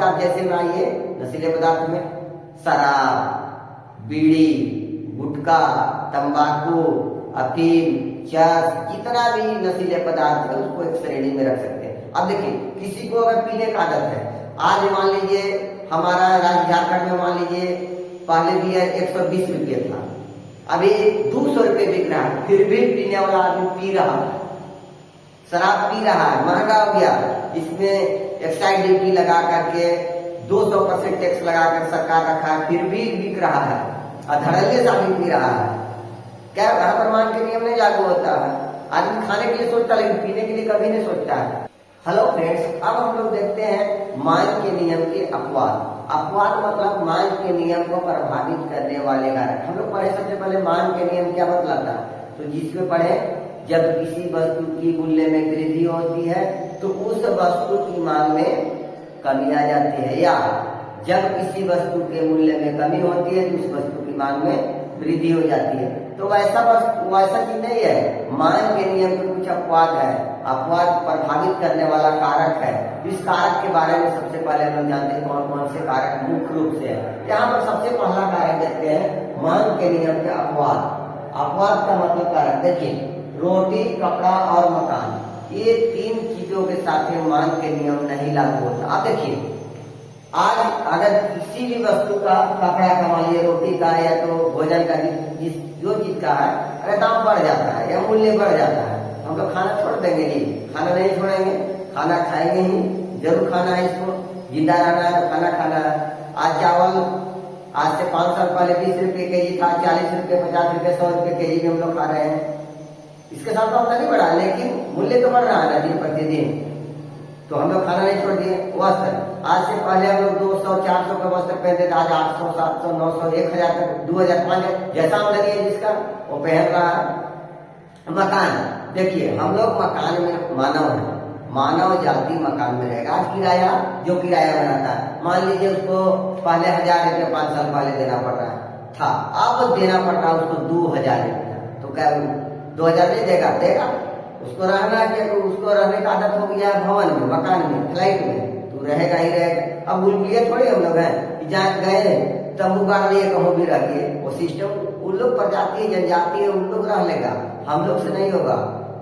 पदार्थ जैसे में आइए, नशीले पदार्थ में शराब, बीड़ी, गुटखा, तंबाकू, अफीम, चरस, जितना भी नशीले पदार्थ है उसको एक श्रेणी में रख सकते हैं। अब देखिए, किसी को अगर पीने का आदत है, आज मान लीजिए हमारा राज्य झारखंड में मान लीजिए पहले भी 120 रुपये था, अभी 200 रुपये बिक रहा है, फिर भी पीने वाला आदमी पी रहा है, शराब पी रहा है, महंगा हो गया। इसमें एक्साइज ड्यूटी लगा करके 200% टैक्स लगाकर सरकार रखा है, फिर भी बिक रहा है और धड़ल्ले से आदमी पी रहा है। क्या यहाँ पर मान के नियम नहीं लागू होता है? आदमी खाने के लिए सोचता लेकिन पीने के लिए कभी नहीं सोचता है। हेलो फ्रेंड्स, अब हम लोग देखते हैं मान के नियम के अपवाद। अपवाद मतलब मान के नियम को प्रभावित करने वाले कारक। हम लोग पढ़े सबसे पहले मान के नियम क्या मतलब था, तो जिसमें पढ़े जब किसी वस्तु की मूल्य में वृद्धि होती है तो उस वस्तु की मांग में कमी आ जाती है, या जब किसी वस्तु के मूल्य में कमी होती है तो उस वस्तु की मांग में वृद्धि हो जाती है। तो वैसा चीज नहीं है। मांग के नियम में कुछ अपवाद है, अपवाद प्रभावित करने वाला कारक है। इस कारक के बारे में सबसे पहले हम जानते हैं कौन कौन से कारक मुख्य रूप से है। यहाँ पर सबसे पहला कारक देखते हैं मांग के नियम के अपवाद। अपवाद का मतलब कारक देखिए, रोटी, कपड़ा और मकान, ये 3 चीजों के साथ मांग के नियम नहीं लागू होता। अब देखिए, आज अगर किसी भी वस्तु का, कपड़ा का मान लीजिए, रोटी का या तो भोजन का, जो चीज का है, अगर दाम बढ़ जाता है या मूल्य बढ़ जाता है, हम लोग खाना छोड़ देंगे? नहीं, खाना नहीं छोड़ेंगे, खाना खाएंगे ही, जरूर खाना है। इसको जिंदा रहना है तो खाना खाना है। आज चावल आज से 5 साल पहले 20 रुपये केजी था, 40 रुपये, 50 रुपये, 100 रुपये केजी में हम लोग खा रहे हैं। इसके साथ तो हमने नहीं बढ़ा, लेकिन मूल्य तो बढ़ रहा है दिन प्रतिदिन, तो हम लोग खाना नहीं छोड़ दिए। वस्त्र, आज से पहले हम लोग 200, 400 का वस्त्र पहनते थे, आज 800, 700, 900, 1000 तक, 2000, 5000 जैसा आमदनी है जिसका वो पहन रहा है। मकान देखिए, हम लोग मकान में मानव है, मानव जाति मकान में रहेगा। आज किराया, जो किराया बनाता है, मान लीजिए उसको पहले 1000 रुपये 5 साल पहले देना पड़ रहा था, अब देना पड़ रहा है उसको 2000 रुपया। तो क्या 2000 नहीं देगा? देगा। उसको रहना है, उसको रहने का आदत हो गया है भवन में, मकान में, फ्लाइट में, तो रहेगा ही रहेगा। अब बुलबुलिया थोड़ी हम लोग हैं जहाँ गए तंबू गाड़ लिए, कहीं भी रहिए, वो सिस्टम उन लोग प्रजाति जनजाति है, उन लोग रह लेगा, हम लोग से नहीं होगा।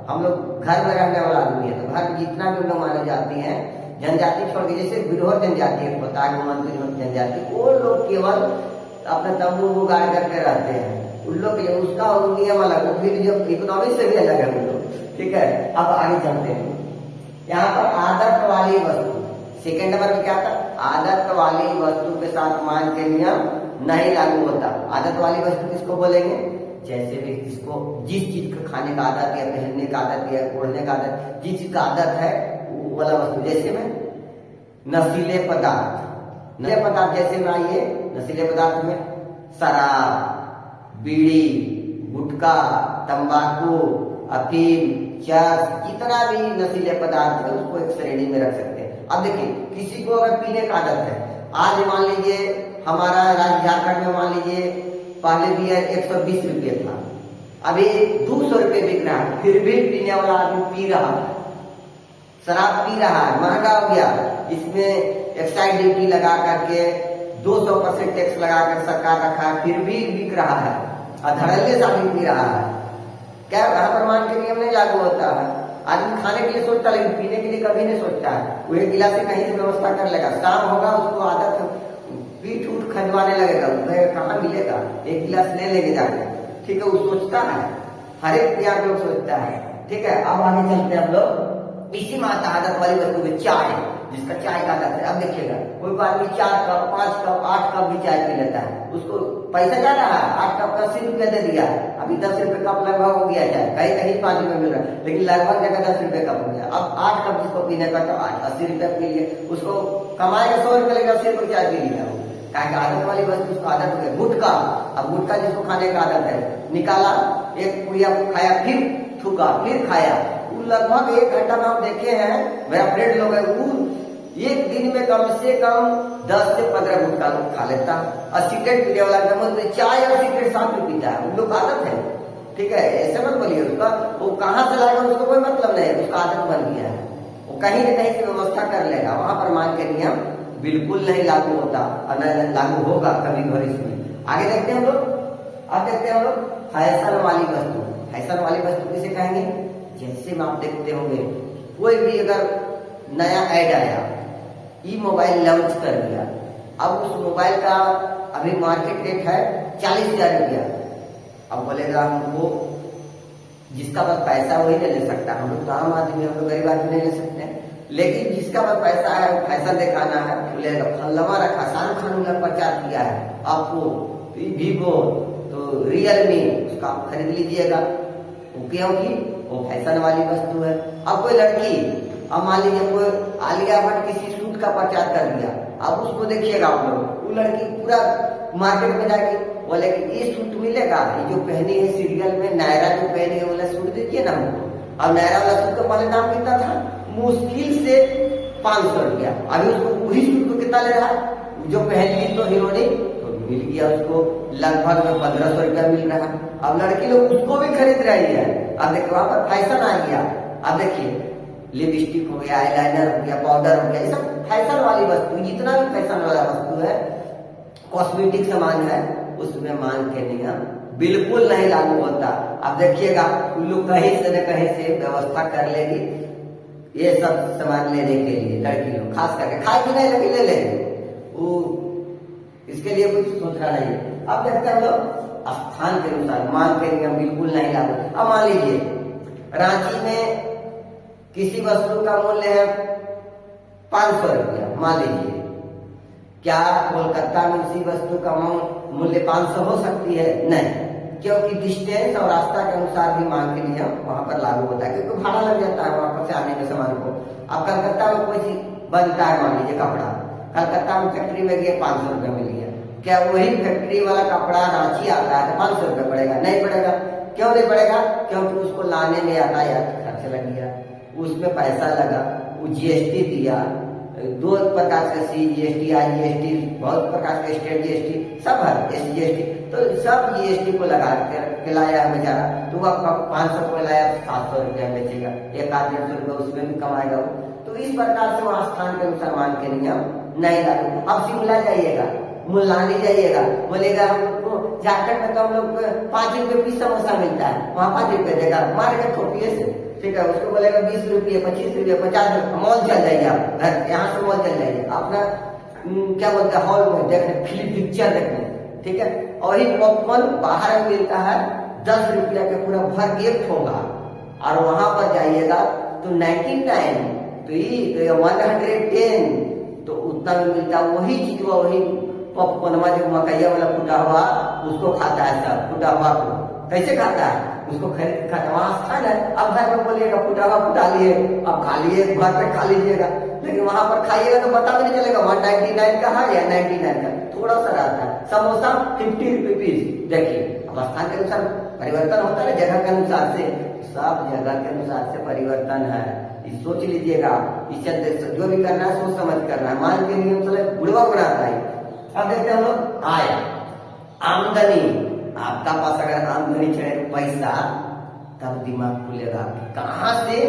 हम लोग घर में रहने वाला आदमी है, तो घर जितना भी लोग माने जाती है, जनजाति छोड़ के, जैसे बृहद जनजाति होता है, मंत्री जनजाति, वो लोग केवल अपने तंबू गाड़ करके रहते हैं। उन लोग के लिए उसका नियम अलग, फिर जो इकोनॉमी से भी अलग है उन लोग। ठीक है, अब आगे चलते हैं। यहाँ पर आदत वाली वस्तु, सेकेंड नंबर में क्या था? आदत वाली वस्तु के साथ मान के नियम नहीं लागू होता। आदत वाली वस्तु किसको बोलेंगे? जैसे भी जिसको जिस चीज का खाने का आदत है, पहनने का आदत है, ओढ़ने का आदत, जिस चीज का आदत है वो वाला वस्तु। जैसे में नशीले पदार्थ, नशीले पदार्थ जैसे में आइए, नशीले पदार्थ में शराब, बीड़ी, गुटखा, तंबाकू, अफीम, चरस, जितना भी नशीले पदार्थ है उसको एक श्रेणी में रख सकते हैं। अब देखिए, किसी को अगर पीने का आदत है, आज मान लीजिए हमारा राज्य झारखंड में मान लीजिए पहले भी 120 रुपये था, अभी 200 रुपये बिक रहा है, फिर भी पीने वाला आदमी पी रहा है, शराब पी रहा है, महंगा हो गया। इसमें एक्साइज ड्यूटी लगा करके 200% टैक्स लगाकर सरकार रखा है, फिर भी बिक रहा है और धड़ल्ले से आदमी पी रहा है। क्या यहाँ पर मान के नियम नहीं लागू होता है? आदमी खाने के लिए सोचता लेकिन पीने के लिए कभी नहीं सोचता है। वो एक गिलास से कहीं से व्यवस्था कर लेगा, शाम होगा उसको आदत पीठ उठ खजवाने लगेगा, कहाँ मिलेगा, एक गिलास ले लेके जाके। ठीक है, वो सोचता है, हर एक प्यार लोग सोचता है। ठीक है, अब आगे चलते हैं हम लोग। इसी में आता आदत वाली वस्तु में चाय, जिसका चाय का आदत है। अब देखिएगा, कोई आदमी 4 कप, 5 कप, 8 कप भी चाय पी लेता है, उसको पैसा जा रहा है, 8 कप का 80 रुपया दे दिया, अभी 10 रुपये कप लगभग हो गया चाय, कहीं कहीं 5 रुपये मिल रहा है, लेकिन लगभग जगह 10 रुपये कप हो गया। अब 8 कप जिसको पीने का, तो 80 रुपया पी लिए, उसको कमाएगा 100 रुपये, लेकर 80 रुपये चाय पी लिया। कहा आदत वाली वस्तु उसको आदत हो गई। गुटखा, अब गुटखा जिसको खाने का आदत है, निकाला, एक पुड़िया खाया, फिर थूका, फिर खाया, लगभग 1 घंटा में हम देखे हैं, मेरा फ्रेंड लोग है, वो एक दिन में कम से कम 10 से 15 गुटखा लोग खा लेता। और सिगरेट पीने वाला चाय और सिगरेट साथ में पीता है, उन लोग आदत है। ठीक है, ऐसे मत बोलिए उसका, वो कहाँ से लाएगा उसको कोई मतलब नहीं है, उसका आदत बन गया है, वो कहीं न कहीं से व्यवस्था कर लेगा, वहां पर मान के नियम बिल्कुल नहीं लागू होता और न लागू होगा कभी भविष्य में। आगे देखते हैं हम लोग। अब देखते हैं हम लोग फैशन वाली वस्तु। फैशन वाली वस्तु किसे कहेंगे? जैसे में आप देखते होंगे कोई भी अगर नया ऐड आया, ई मोबाइल लॉन्च कर दिया, अब उस मोबाइल का अभी मार्केट रेट है 40,000 रुपया। अब बोलेगा हमको, जिसका पास पैसा वही नहीं ले सकता, हम लोग तो आम आदमी, हम लोग गरीब आदमी नहीं ले सकते हैं। लेकिन जिसका पास पैसा है, फैशन दिखाना है, बोलेगा फलवा रखा, शाहरुख खान ने प्रचार किया है, आपको वीवो तो रियलमी, उसका आप खरीद लीजिएगा। वो क्योंकि वो फैशन वाली वस्तु है। अब कोई लड़की, अब मान लीजिए कोई आलिया भट्ट किसी सूट का प्रचार कर दिया, अब उसको देखिएगा आप लोग, वो लड़की पूरा मार्केट में जाके बोले कि ये सूट मिलेगा, ये जो पहनी है सीरियल में नायरा जो पहनी है, बोला सूट दीजिए ना हमको। अब नायरा वाला सूट का पहले दाम कितना था? मुश्किल से 500 रुपया। अभी उसको वही सूट को कितना ले रहा है? जो पहन ली तो हीरोइनी तो मिल गया उसको लगभग में 1500 रुपया मिल रहा है। अब लड़की लोग उसको भी खरीद रही है। अब देखिए वहां पर फैशन आ गया। अब देखिए लिपस्टिक हो गया, आईलाइनर हो गया, पाउडर हो गया, ये सब फैशन वाली वस्तु, जितना भी फैशन वाला वस्तु है, कॉस्मेटिक सामान है, उसमें मांग के नियम बिल्कुल नहीं लागू होता। अब देखिएगा उन लोग कहीं से न कहीं से व्यवस्था कर लेगी ये सब सामान लेने के लिए। लड़की लोग खास करके खाए भी नहीं लगे ले लेंगे, वो इसके लिए कुछ सोचना नहीं है। अब देखते हैं लोग स्थान के अनुसार मांग के नियम बिल्कुल नहीं लागू। अब मान लीजिए रांची में किसी वस्तु का मूल्य है 500 रुपया, मान लीजिए, क्या कोलकाता में उसी वस्तु का मूल्य 500 हो सकती है? नहीं, क्योंकि डिस्टेंस और रास्ता के अनुसार भी मांग के नियम वहां पर लागू होता है, क्योंकि भाड़ा लग जाता है वहां पर से आने में सामान को। अब कलकत्ता में कोई चीज बनता है, मान लीजिए कपड़ा, कलकत्ता में फैक्ट्री में गए 500 रुपया मिल गया, क्या वही फैक्ट्री वाला कपड़ा रांची आता है तो 500 रुपया पड़ेगा? नहीं पड़ेगा। क्यों नहीं पड़ेगा? क्योंकि उसको लाने में यातायात खर्च लग गया, उसमें पैसा लगा, वो जीएसटी दिया, 2 प्रकार के CGST, IGST, बहुत प्रकार के स्टेट GST सब है, SGST, तो सब GST को लगा के लाया है बेचारा। तो वह 500 को लाया 700 रुपया बेचेगा, 100-150 रुपया उसमें भी कमाएगा वो। तो इस प्रकार से वहाँ स्थान के अनुसार मान के नियम नहीं लागू। अब शिमला जाइएगा, मुलानी जाइएगा, बोलेगा हमको झारखंड में तो हम लोग 5 रुपये पीस समोसा मिलता है, वहाँ 5 रुपये देगा, मार के ठोकिए से, ठीक है, उसको बोलेगा 20 रुपये, 25 रुपये, 50 रुपये। मॉल चल जाइए आप, घर यहाँ से मॉल चल जाइए अपना क्या बोलते हैं हॉल में देखने, फिल्म पिक्चर देखने, ठीक है। और ही पॉपकॉर्न बाहर में मिलता है 10 रुपया के पूरा भर गिफ्ट होगा, और वहां पर जाइएगा तो 99 तो ये 110 तो उतना में मिलता है। वही चीज वही पॉपकॉर्न जो मकैया वाला फूटा हुआ उसको खाता है सब, फूटा हुआ को कैसे खाता है? उसको खरीद खाता, वहां स्थान है। अब घर में बोलिएगा फूटा हुआ फूटा लिए, अब खा लिए, घर पे खा लीजिएगा, लेकिन वहां पर खाइएगा तो पता भी नहीं चलेगा 199 का है या 99 का, थोड़ा सा रहता है। समोसा 50 रुपये पीस। देखिए अब स्थान के अनुसार परिवर्तन होता है, जगह के अनुसार से, सब जगह के अनुसार से परिवर्तन है। सोच लीजिएगा, इससे जो भी करना है सोच समझ करना है, मान के नियम से बुढ़वा बनाता है। अब देखते हैं हम लोग आय, आमदनी। आपका पास अगर आमदनी चढ़े पैसा, तब दिमाग खुलेगा कहाँ से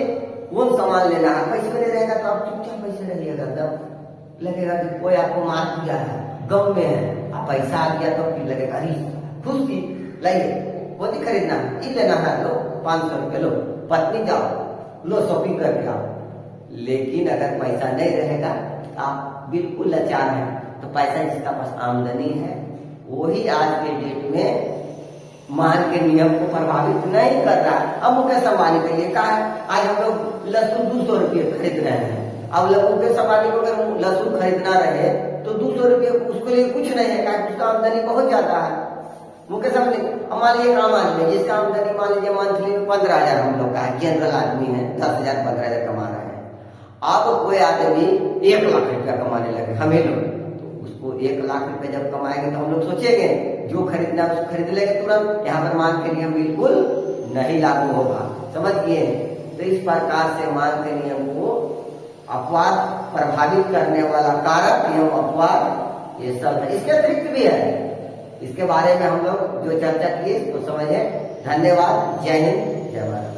कौन सामान लेना है। पैसे नहीं रहेगा तो आप चुपचाप पैसे रहिएगा, तब लगेगा कि कोई आपको मार दिया है, गम में है, आप पैसा आ गया तो फिर लगेगा अरे खुशी लाइए, वो नहीं खरीदना, ये लेना है, लो 500 रुपये, लो पत्नी जाओ, लो शॉपिंग करके आओ। लेकिन अगर पैसा नहीं रहेगा तो आप बिल्कुल लाचार हैं। तो पैसा जिसका पास आमदनी है वही आज के डेट में मांग के नियम को प्रभावित नहीं कर रहा है। अब मुकेश अंबानी के लिए कहा है, आज हम लोग लहसुन 200 रुपये खरीद रहे हैं। अब मुकेश अंबानी को अगर लहसुन खरीदना रहे तो 200 रुपये उसके लिए कुछ नहीं है, क्योंकि उसका आमदनी बहुत ज्यादा है। मुकेश अंबानी हमारे एक आम आदमी है जिसका आमदनी मान लीजिए मंथली में 15,000 हम लोग का है, जनरल आदमी है, 10,000 15,000 कमा रहे हैं। अब कोई आदमी 1 लाख रुपया कमाने लगे, हमें लोग तो उसको 1 लाख रुपए जब कमाएंगे तो हम लोग सोचेंगे जो खरीदना उसको खरीद लेंगे तुरंत। यहाँ पर मांग के नियम बिल्कुल नहीं लागू होगा, समझ गए। तो इस प्रकार से मांग के नियम को अपवाद प्रभावित करने वाला कारक एवं अपवाद ये सब है। इसके अतिरिक्त भी है, इसके बारे में हम लोग जो चर्चा किए तो समझे। धन्यवाद, जय हिंद, जय भारत।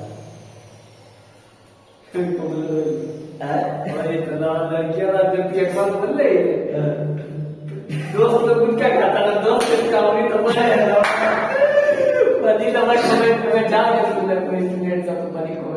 और इतना लड़कियां ना जब एक बार बोल रही है दोस्त तो गुटखा खाता था दोस्त का उन्हीं तो बोला है पति तो मैं कमेंट में जा के सुनने कोई स्टूडेंट सब तो पति को